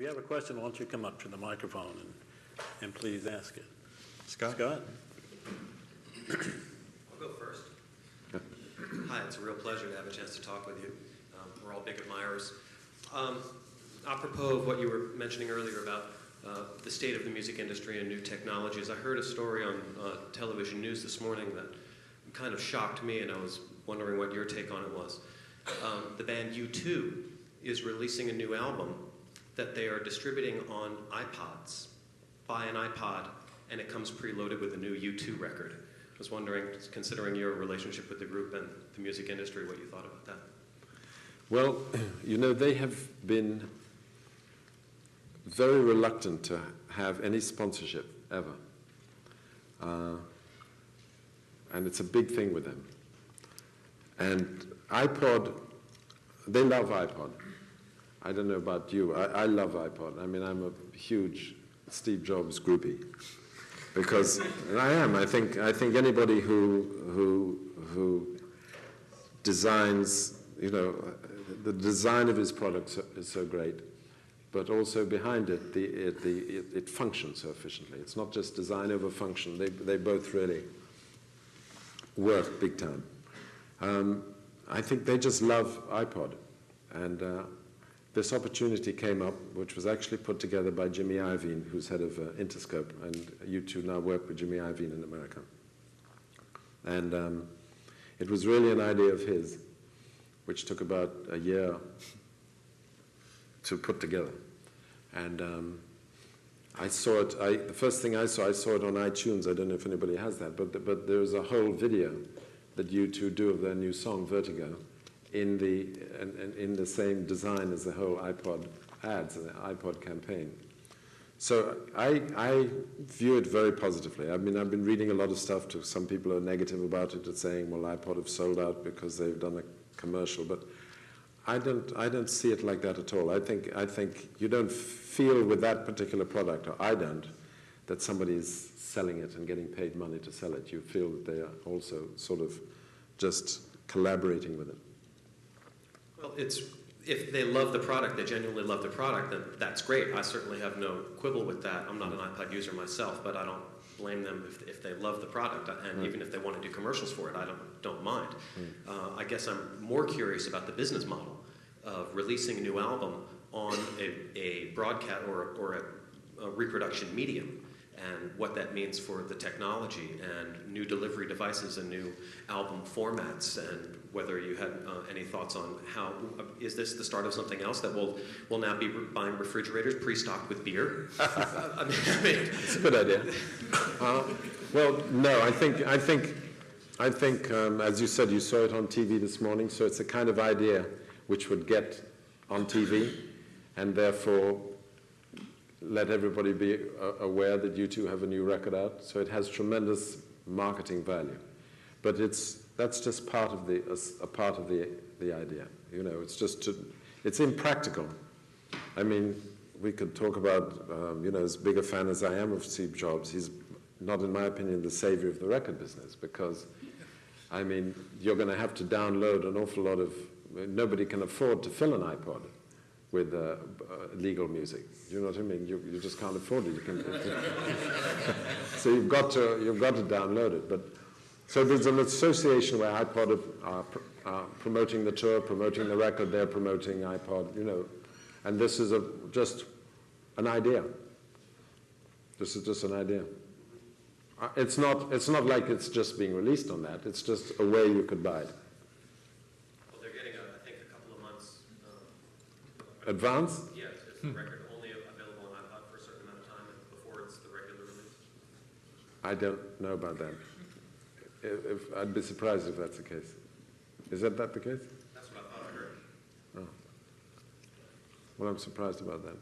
If you have a question, why don't you come up to the microphone and please ask it. Scott? Scott? I'll go first. Hi, it's a real pleasure to have a chance to talk with you. We're all big admirers. Apropos of what you were mentioning earlier about the state of the music industry and new technologies, I heard a story on television news this morning that kind of shocked me, and I was wondering what your take on it was. The band U2 is releasing a new album that they are distributing on iPods. Buy an iPod, and it comes preloaded with a new U2 record. I was wondering, considering your relationship with the group and the music industry, what you thought about that. Well, you know, they have been very reluctant to have any sponsorship, ever. And it's a big thing with them. And iPod, they love iPod. I don't know about you. I love iPod. I mean, I'm a huge Steve Jobs groupie. Because, and I am. I think anybody who designs, you know, the design of his products is so great, but also behind it, it functions so efficiently. It's not just design over function. They both really work big time. I think they just love iPod, and this opportunity came up, which was actually put together by Jimmy Iovine, who's head of Interscope, and U2 now work with Jimmy Iovine in America. And it was really an idea of his, which took about a year to put together. And I saw it, the first thing I saw it on iTunes. I don't know if anybody has that, but there's a whole video that U2 do of their new song, Vertigo, in the same design as the whole iPod ads and the iPod campaign. So I view it very positively. I mean, I've been reading a lot of stuff. Some people are negative about it and saying, well, iPod have sold out because they've done a commercial, but I don't see it like that at all. I think you don't feel with that particular product, or I don't, that somebody is selling it and getting paid money to sell it. You feel that they are also sort of just collaborating with it. Well, if they love the product, they genuinely love the product, then that's great. I certainly have no quibble with that. I'm not an iPod user myself, but I don't blame them if they love the product, and even if they want to do commercials for it, I don't mind. I guess I'm more curious about the business model of releasing a new album on a broadcast or a reproduction medium, and what that means for the technology and new delivery devices and new album formats, and whether you had any thoughts on how, is this the start of something else that we'll now be buying refrigerators pre-stocked with beer? I mean, it's a good idea. Well, no, I think, as you said, you saw it on TV this morning, so it's a kind of idea which would get on TV, and therefore let everybody be aware that U2 have a new record out. So it has tremendous marketing value, but that's just part of the idea. You know, it's impractical. I mean, we could talk about, you know, as big a fan as I am of Steve Jobs, he's not, in my opinion, the savior of the record business, because, I mean, you're going to have to download an awful lot of. Nobody can afford to fill an iPod with legal music. You know what I mean? You just can't afford it. So you've got to download it. But so there's an association where iPod are promoting the tour, promoting the record. They're promoting iPod. You know, and this is just an idea. This is just an idea. It's not like it's just being released on that. It's just a way you could buy it. Advance? Yeah, it's the record only available on iPod for a certain amount of time before it's the regular release. I don't know about that. I'd be surprised if that's the case. Is that the case? That's what I thought I heard. Oh. Well, I'm surprised about that.